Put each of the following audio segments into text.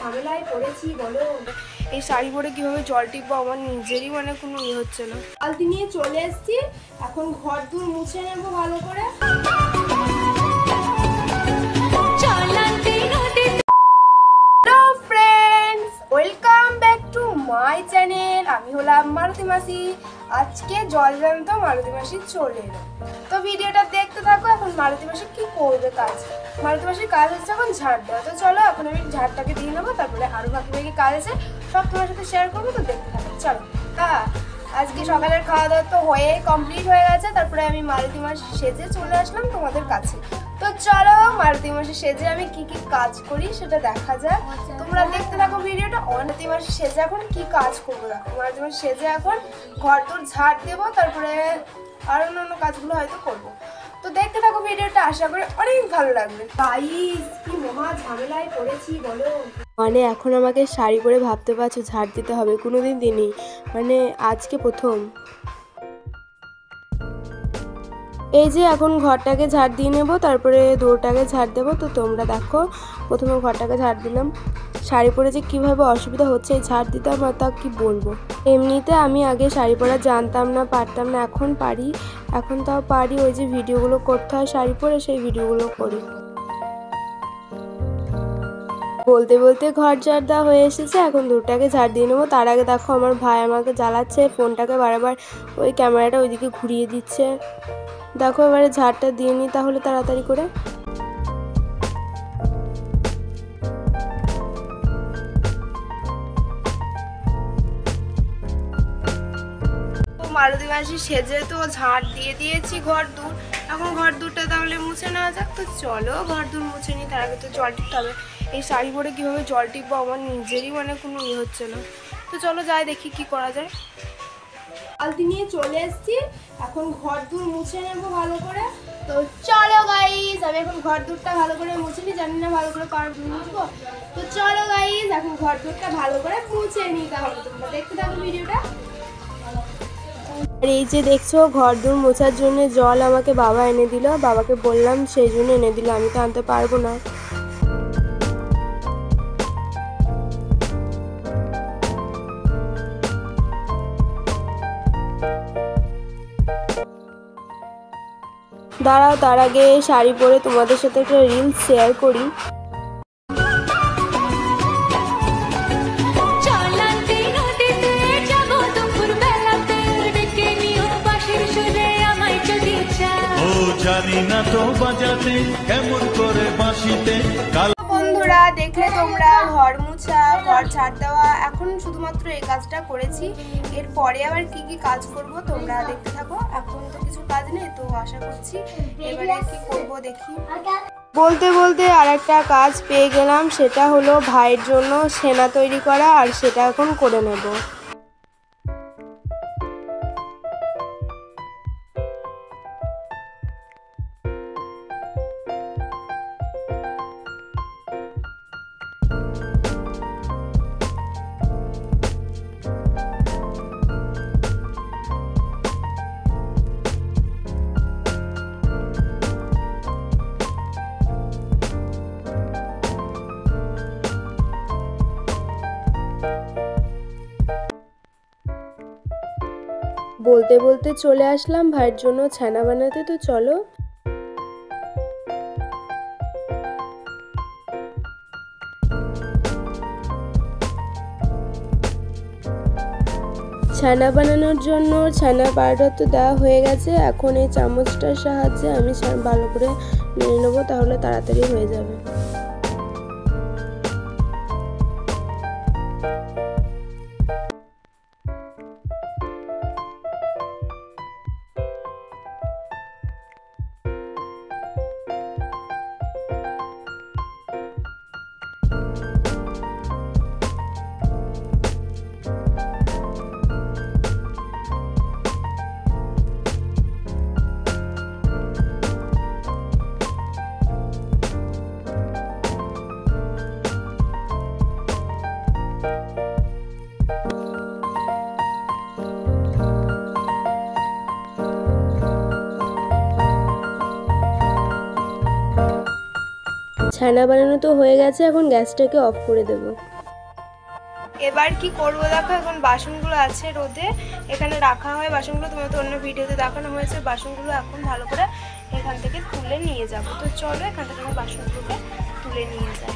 ঝামেলায় পড়েছি বলো। এই শাড়ি পরে কিভাবে জল টিপবো আমার নিজেরই মানে কোনো হচ্ছে না। বালতি নিয়ে চলে এসেছি, এখন ঘর দূর মুছে নেবো ভালো করে। Hello friends, welcome back to my channel. আমি হলাম মালতী মাসি। আজকে জলজ্যান্ত মালতী মাসি চলে এলো, তো ভিডিওটা দেখতে থাকো। এখন মালতী মাসি কি করবে কাজ, মালতী মাসির কাজ হচ্ছে এখন ঝাড় দেওয়া। তো চলো এখন আমি ঝাড়টাকে দিয়ে নেবো, তারপরে আরো বাকি বাকি কাজ আছে সব তোমার সাথে শেয়ার করবো, তো দেখতে থাকো চলো। আজকে সকালের খাওয়া দাওয়া তো হয়ে কমপ্লিট হয়ে গেছে, তারপরে আমি মালতী মাসি সেজে চলে আসলাম তোমাদের কাছে। তো চলো মালতী মাসি সেজে আমি কি কি কাজ করি সেটা দেখা যাক, তোমরা দেখতে থাকো ভিডিওটা। মালতী মাসি সেজে এখন কি কাজ করবো দেখো। মালতী মাসি সেজে এখন ঘর তোর ঝাড় দেবো, তারপরে আর অন্য কাজগুলো হয়তো করবো। তো দেখতে থাকো ভিডিওটা, আশা করি অনেক ভালো লাগবে। গাইস কি মহা ঝামেলায় পড়েছি বলো। মানে এখন আমাকে শাড়ি পরে ভাবতে পারছো ঝাড় দিতে হবে, কোনোদিন দিইনি, মানে আজকে প্রথম। এই যে এখন ঘরটাকে ঝাড় দিয়ে নেবো, তারপরে দৌড়টাকে ঝাড় দেবো। তো তোমরা দেখো প্রথমে ঘরটাকে ঝাড় দিলাম। শাড়ি পরে যে কীভাবে অসুবিধা হচ্ছে এই ঝাড় দিতে, আমার তা কি বলবো। এমনিতে আমি আগে শাড়ি পরা জানতাম না, পারতাম না, এখন পারি, এখন তাও পারি। ওই যে ভিডিওগুলো করতে হয় শাড়ি পরে, সেই ভিডিওগুলো করি। বলতে বলতে ঘর ঝাড় দেওয়া হয়ে এসেছে, এখন দুটাকে ঝাড় দিয়ে নেবো। তার আগে দেখো আমার ভাই আমাকে জ্বালাচ্ছে, ফোনটাকে বারবার ওই ক্যামেরাটা ওইদিকে ঘুরিয়ে দিচ্ছে। দেখো এবারে ঝাড়টা দিয়ে নিই তাহলে তাড়াতাড়ি করে। মালতী মাসি সেজে তো ঝাড় দিয়ে দিয়েছি ঘর দূর, এখন ঘর দূরটা তাহলে মুছে নেওয়া যাক। তো চলো ঘর দূর মুছে নিই, তার আগে তো জল টিপতে হবে। এই শাড়ি পরে কীভাবে জল টিপবো আমার নিজেরই মানে কোনো হচ্ছে না। তো চলো যাই দেখি কি করা যায়। বালতি নিয়ে চলে এসেছি, এখন ঘর দূর মুছে নেবো ভালো করে। তো চলো গাইস আমি এখন ঘর দূরটা ভালো করে মুছে নিই, জানি না ভালো করে মুছবো। তো চলো গাইস এখন ঘর দূরটা ভালো করে মুছে নিই, তাহলে তোমরা দেখতে থাকো ভিডিওটা। আর এই যে দেখছো ঘর দূর মোছার জন্য জল আমাকে বাবা এনে দিল, বাবাকে বললাম সেই জন্য এনে দিল, আমি তো আনতে পারবো না। দাঁড়াও, তার আগে শাড়ি পরে তোমাদের সাথে একটা রিলস শেয়ার করি। বন্ধুরা দেখলে তোমরা ঘর মুছা, ঘর ঝাড় দেওয়া, এখন শুধুমাত্র এই কাজটা করেছি। এরপরে আবার কি কি কাজ করব তোমরা দেখতে থাকো। এখন তো কিছু কাজ নেই, তো আশা করছি এবারে কি করব দেখি। বলতে বলতে আর একটা কাজ পেয়ে গেলাম, সেটা হলো ভাইয়ের জন্য সেনা তৈরি করা, আর সেটা এখন করে নেব। বলতে বলতে চলে আসলাম ভাইয়ের জন্য ছানা বানাতে। তো চলো ছানা বানানোর জন্য ছানা পাউডার তো দেওয়া হয়ে গেছে, এখন এই চামচটার সাহায্যে আমি ভালো করে নিয়ে নেবো, তাহলে তাড়াতাড়ি হয়ে যাবে। ছানা বানানো তো হয়ে গেছে, এখন গ্যাসটাকে অফ করে দেব। এবার কি করবো দেখো, এখন বাসনগুলো আছে রোদে, এখানে রাখা হয় বাসনগুলো, তোমার তো অন্য ভিডিওতে দেখানো হয়েছে। বাসনগুলো এখন ভালো করে এখান থেকে তুলে নিয়ে যাব। তো চলো এখান থেকে বাসনগুলোকে তুলে নিয়ে যাই।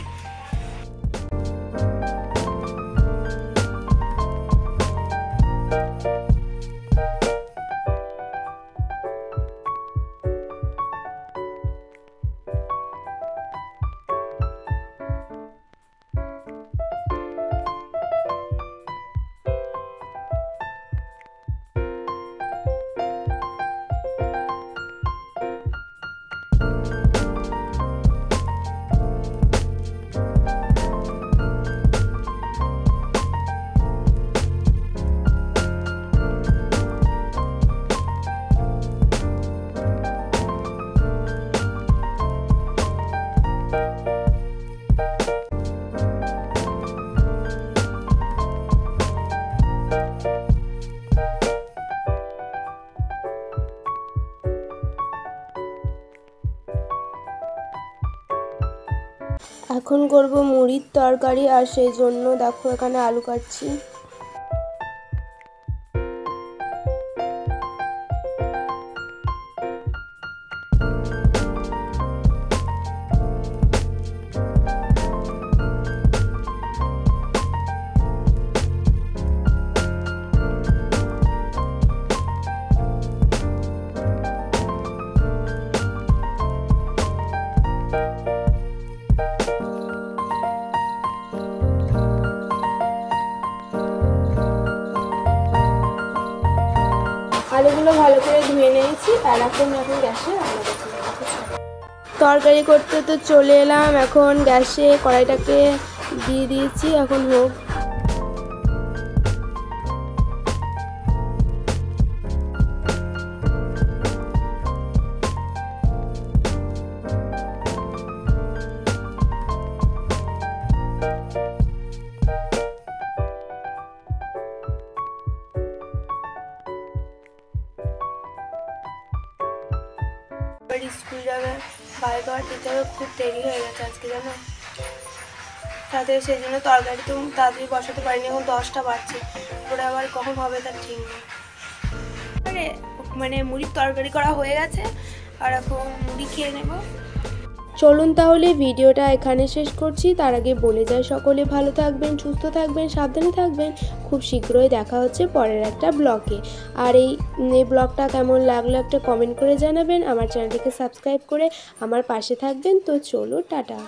এখন করব মুড়ির তরকারি, আর সেই জন্য দেখো এখানে আলু কাটছি। আলুগুলো ভালো করে ধুয়ে নিয়েছি, আর এখন গ্যাসে রান্না করতে। তরকারি করতে তো চলে এলাম, এখন গ্যাসে কড়াইটাকে দিয়ে দিয়েছি, এখন হোক। স্কুল যাবে, বাড়ি খাওয়ার দিতে হবে, খুব দেরি হয়ে গেছে আজকে জানো। তাদের সেই জন্য তরকারি তো তাড়াতাড়ি বসাতে পারিনি, এখন 10টা বাজছে, ওরা আবার কখন হবে তার ঠিক নেই। মানে মুড়ির তরকারি করা হয়ে গেছে, আর এখন মুড়ি খেয়ে নেব। চলুন তাহলে ভিডিওটা এখানে শেষ করছি। তার আগে বলে যাই, সকলে ভালো থাকবেন, সুস্থ থাকবেন, সাবধানে থাকবেন। খুব শীঘ্রই দেখা হচ্ছে পরের একটা ব্লগে। আর এই ব্লগটা কেমন লাগলো একটা কমেন্ট করে জানাবেন। আমার চ্যানেলটিকে সাবস্ক্রাইব করে আমার পাশে থাকবেন। তো চলো টাটা।